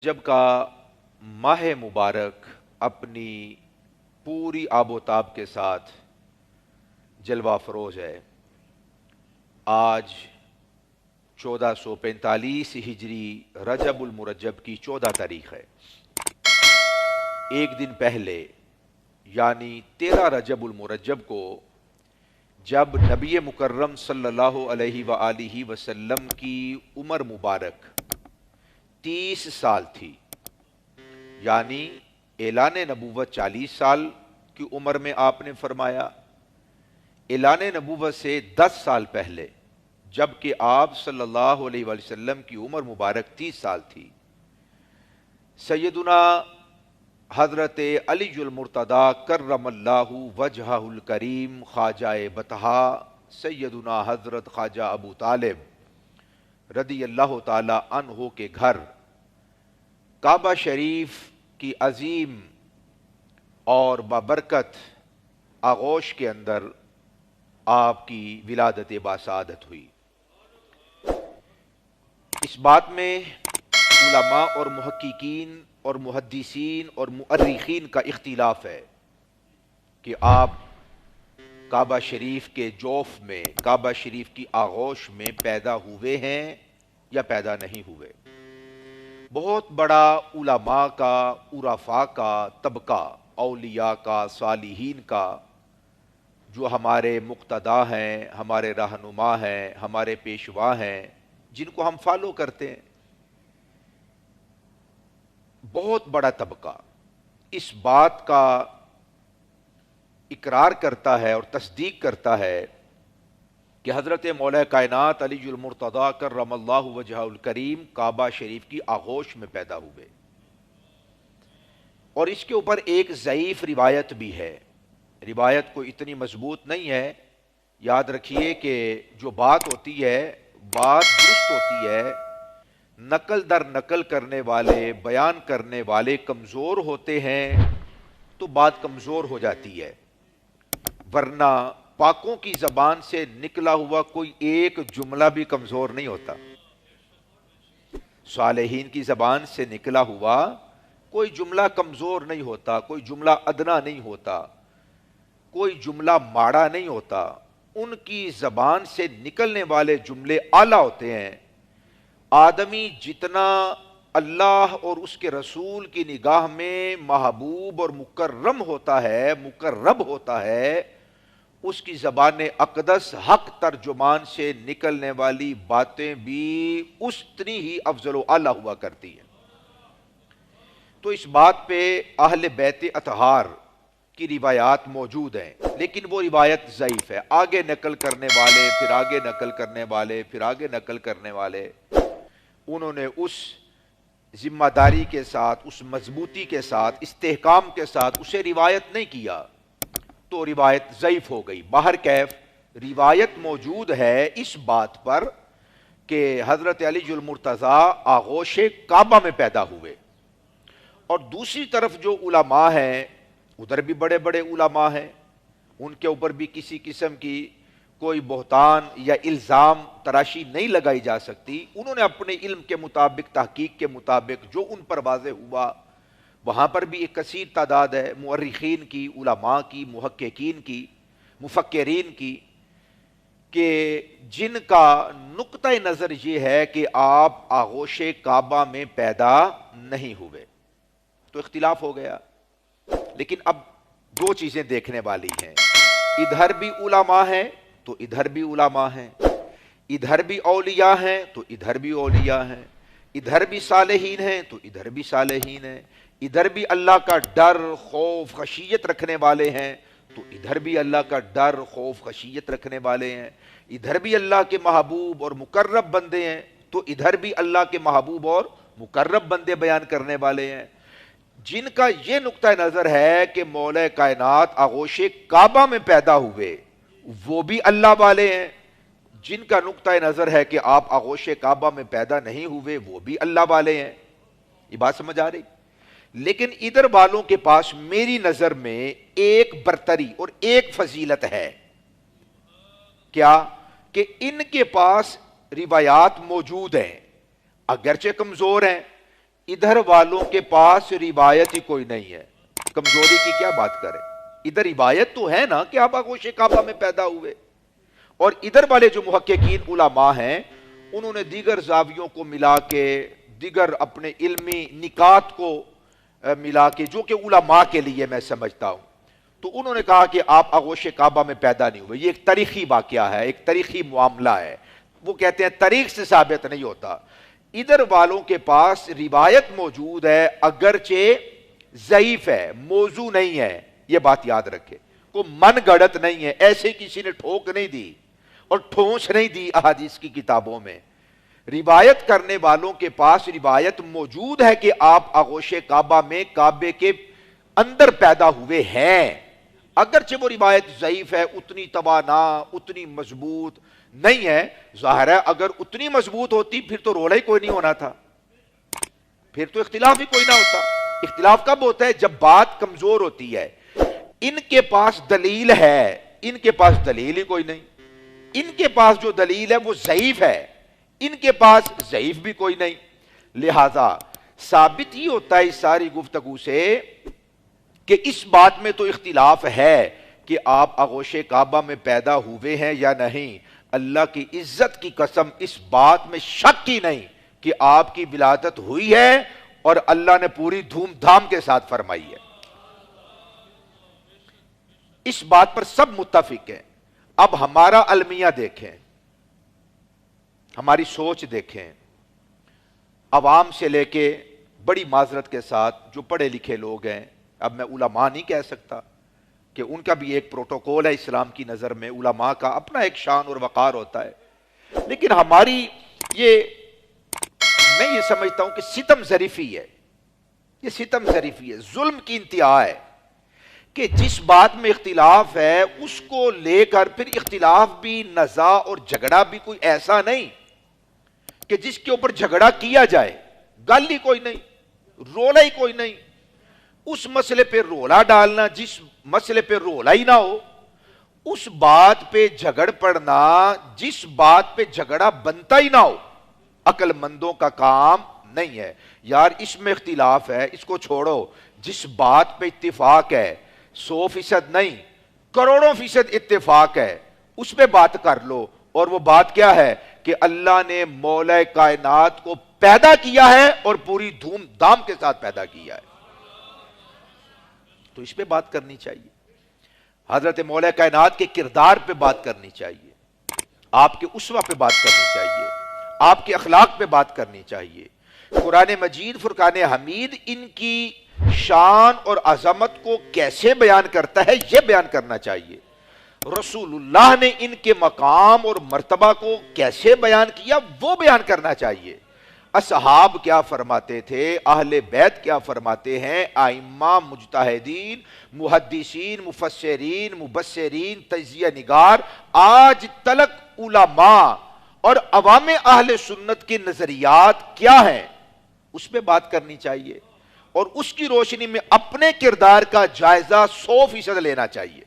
جب کا ماہ مبارک اپنی پوری آب و تاب کے ساتھ جلوہ فروز ہے۔ آج 1445 ہجری رجب المرجب کی 14 تاریخ ہے۔ ایک دن پہلے یعنی 13 رجب المرجب کو جب نبی مکرم صلی اللہ علیہ وآلہ وسلم کی عمر مبارک 30 سال تھی، یعنی اعلان نبوت 40 سال کی عمر میں آپ نے فرمایا۔ اعلان نبوت سے 10 سال پہلے جبکہ آپ صلی اللہ علیہ وآلہ وسلم کی عمر مبارک 30 سال تھی، سیدنا حضرت علی المرتضیٰ کرم اللہ وجہہ الکریم خواجہ بطحہ سیدنا حضرت خواجہ ابو طالب رضی اللہ تعالی عنہ کے گھر کعبہ شریف کی عظیم اور بابرکت آغوش کے اندر آپ کی ولادت باسعادت ہوئی۔ اس بات میں علماء اور محققین اور محدثین اور مؤرخین کا اختلاف ہے کہ آپ کعبہ شریف کے جوف میں، کعبہ شریف کی آغوش میں پیدا ہوئے ہیں یا پیدا نہیں ہوئے۔ بہت بڑا علماء کا، عرفاء کا طبقہ، اولیاء کا، صالحین کا، جو ہمارے مقتدیٰ ہیں، ہمارے رہنما ہیں، ہمارے پیشوا ہیں، جن کو ہم فالو کرتے ہیں، بہت بڑا طبقہ اس بات کا اقرار کرتا ہے اور تصدیق کرتا ہے کہ حضرت مولا کائنات علی المرتضیٰ کرم اللہ وجہہ الکریم کعبہ شریف کی آغوش میں پیدا ہوئے۔ اور اس کے اوپر ایک ضعیف روایت بھی ہے، روایت کو اتنی مضبوط نہیں ہے۔ یاد رکھیے کہ جو بات ہوتی ہے، بات درست ہوتی ہے، نقل در نقل کرنے والے، بیان کرنے والے کمزور ہوتے ہیں تو بات کمزور ہو جاتی ہے، ورنہ پاکوں کی زبان سے نکلا ہوا کوئی ایک جملہ بھی کمزور نہیں ہوتا۔ صالحین کی زبان سے نکلا ہوا کوئی جملہ کمزور نہیں ہوتا، کوئی جملہ ادنا نہیں ہوتا، کوئی جملہ ماڑا نہیں ہوتا۔ ان کی زبان سے نکلنے والے جملے اعلیٰ ہوتے ہیں۔ آدمی جتنا اللہ اور اس کے رسول کی نگاہ میں محبوب اور مکرم ہوتا ہے، مقرب ہوتا ہے، اس کی زبان اقدس حق ترجمان سے نکلنے والی باتیں بھی اتنی ہی افضل و اعلیٰ ہوا کرتی ہیں۔ تو اس بات پہ اہل بیت اطہار کی روایات موجود ہیں، لیکن وہ روایت ضعیف ہے۔ آگے نقل کرنے والے، پھر آگے نقل کرنے والے، پھر آگے نقل کرنے والے، انہوں نے اس ذمہ داری کے ساتھ، اس مضبوطی کے ساتھ، استحکام کے ساتھ اسے روایت نہیں کیا، تو روایت ضعیف ہو گئی۔ باہر کیف روایت موجود ہے اس بات پر کہ حضرت علی المرتضیٰ آغوش کعبہ میں پیدا ہوئے۔ اور دوسری طرف جو علماء ہیں، ادھر بھی بڑے بڑے علماء ہیں، ان کے اوپر بھی کسی قسم کی کوئی بہتان یا الزام تراشی نہیں لگائی جا سکتی۔ انہوں نے اپنے علم کے مطابق، تحقیق کے مطابق جو ان پر واضح ہوا، وہاں پر بھی ایک کثیر تعداد ہے مؤرخین کی، علماء کی، محققین کی، مفکرین کی، کہ جن کا نقطہ نظر یہ ہے کہ آپ آغوش کعبہ میں پیدا نہیں ہوئے۔ تو اختلاف ہو گیا۔ لیکن اب دو چیزیں دیکھنے والی ہیں، ادھر بھی علماء ہیں تو ادھر بھی علماء ہیں، ادھر بھی اولیاء ہیں تو ادھر بھی اولیاء ہیں، ادھر بھی صالحین ہیں تو ادھر بھی صالحین ہیں، ادھر بھی اللہ کا ڈر، خوف، خشیت رکھنے والے ہیں تو ادھر بھی اللہ کا ڈر، خوف، خشیت رکھنے والے ہیں، ادھر بھی اللہ کے محبوب اور مقرب بندے ہیں تو ادھر بھی اللہ کے محبوب اور مقرب بندے بیان کرنے والے ہیں۔ جن کا یہ نقطہ نظر ہے کہ مولا کائنات آغوش کعبہ میں پیدا ہوئے، وہ بھی اللہ والے ہیں۔ جن کا نقطہ نظر ہے کہ آپ آغوش کعبہ میں پیدا نہیں ہوئے، وہ بھی اللہ والے ہیں۔ یہ بات سمجھ آ رہی؟ لیکن ادھر والوں کے پاس میری نظر میں ایک برتری اور ایک فضیلت ہے، کیا کہ ان کے پاس روایات موجود ہیں، اگرچہ کمزور ہیں، ادھر والوں کے پاس روایت ہی کوئی نہیں ہے، کمزوری کی کیا بات کریں؟ ادھر روایت تو ہے نا کہ آپ آغوش کعبہ میں پیدا ہوئے، اور ادھر والے جو محققین علماء ہیں انہوں نے دیگر زاویوں کو ملا کے، دیگر اپنے علمی نکات کو ملا کے، جو کہ علماء کے لیے میں سمجھتا ہوں، تو انہوں نے کہا کہ آپ آغوش کعبہ میں پیدا نہیں ہوئے۔ یہ ایک تاریخی واقعہ ہے، ایک تاریخی معاملہ ہے، وہ کہتے ہیں تاریخ سے ثابت نہیں ہوتا۔ ادھر والوں کے پاس روایت موجود ہے، اگرچہ ضعیف ہے، موضوع نہیں ہے، یہ بات یاد رکھے، کوئی من گڑت نہیں ہے، ایسے کسی نے ٹھوک نہیں دی اور ٹھونس نہیں دی احادیث کی کتابوں میں۔ روایت کرنے والوں کے پاس روایت موجود ہے کہ آپ آغوش کعبہ میں کعبے کے اندر پیدا ہوئے ہیں، اگرچہ وہ روایت ضعیف ہے، اتنی توانا، اتنی مضبوط نہیں ہے۔ ظاہر ہے اگر اتنی مضبوط ہوتی پھر تو رولا ہی کوئی نہیں ہونا تھا، پھر تو اختلاف ہی کوئی نہ ہوتا۔ اختلاف کب ہوتا ہے؟ جب بات کمزور ہوتی ہے۔ ان کے پاس دلیل ہے، ان کے پاس دلیل ہی کوئی نہیں، ان کے پاس جو دلیل ہے وہ ضعیف ہے، ان کے پاس ضعیف بھی کوئی نہیں۔ لہذا ثابت ہی ہوتا ہے اس ساری گفتگو سے کہ اس بات میں تو اختلاف ہے کہ آپ آغوش کعبہ میں پیدا ہوئے ہیں یا نہیں۔ اللہ کی عزت کی قسم اس بات میں شک ہی نہیں کہ آپ کی ولادت ہوئی ہے، اور اللہ نے پوری دھوم دھام کے ساتھ فرمائی ہے، اس بات پر سب متفق ہیں۔ اب ہمارا المیہ دیکھیں، ہماری سوچ دیکھیں، عوام سے لے کے بڑی معذرت کے ساتھ جو پڑھے لکھے لوگ ہیں، اب میں علماء نہیں کہہ سکتا کہ ان کا بھی ایک پروٹوکول ہے اسلام کی نظر میں، علماء کا اپنا ایک شان اور وقار ہوتا ہے، لیکن ہماری میں یہ سمجھتا ہوں کہ ستم ظریفی ہے، یہ ستم ظریفی ہے، ظلم کی انتہا ہے کہ جس بات میں اختلاف ہے اس کو لے کر پھر اختلاف بھی، نزاع اور جھگڑا بھی کوئی ایسا نہیں کہ جس کے اوپر جھگڑا کیا جائے، گل ہی کوئی نہیں، رولا ہی کوئی نہیں، اس مسئلے پہ رولا ڈالنا، جس مسئلے پہ رولا ہی نہ ہو اس بات پہ جھگڑ پڑنا، جس بات پہ جھگڑا بنتا ہی نہ ہو، عقل مندوں کا کام نہیں ہے۔ یار اس میں اختلاف ہے، اس کو چھوڑو، جس بات پہ اتفاق ہے، 100% نہیں، کروڑوں فیصد اتفاق ہے، اس پہ بات کر لو۔ اور وہ بات کیا ہے کہ اللہ نے مولا کائنات کو پیدا کیا ہے اور پوری دھوم دھام کے ساتھ پیدا کیا ہے، تو اس پہ بات کرنی چاہیے، حضرت مولا کائنات کے کردار پہ بات کرنی چاہیے، آپ کے اسوہ پہ بات کرنی چاہیے، آپ کے اخلاق پہ بات کرنی چاہیے۔ قرآن مجید فرقان حمید ان کی شان اور عظمت کو کیسے بیان کرتا ہے یہ بیان کرنا چاہیے، رسول اللہ نے ان کے مقام اور مرتبہ کو کیسے بیان کیا وہ بیان کرنا چاہیے، اصحاب کیا فرماتے تھے، اہل بیت کیا فرماتے ہیں، ائمہ، مجتہدین، محدثین، مفسرین، مبصرین، تجزیہ نگار، آج تلک علماء اور عوام اہل سنت کے نظریات کیا ہیں، اس پہ بات کرنی چاہیے، اور اس کی روشنی میں اپنے کردار کا جائزہ 100% لینا چاہیے۔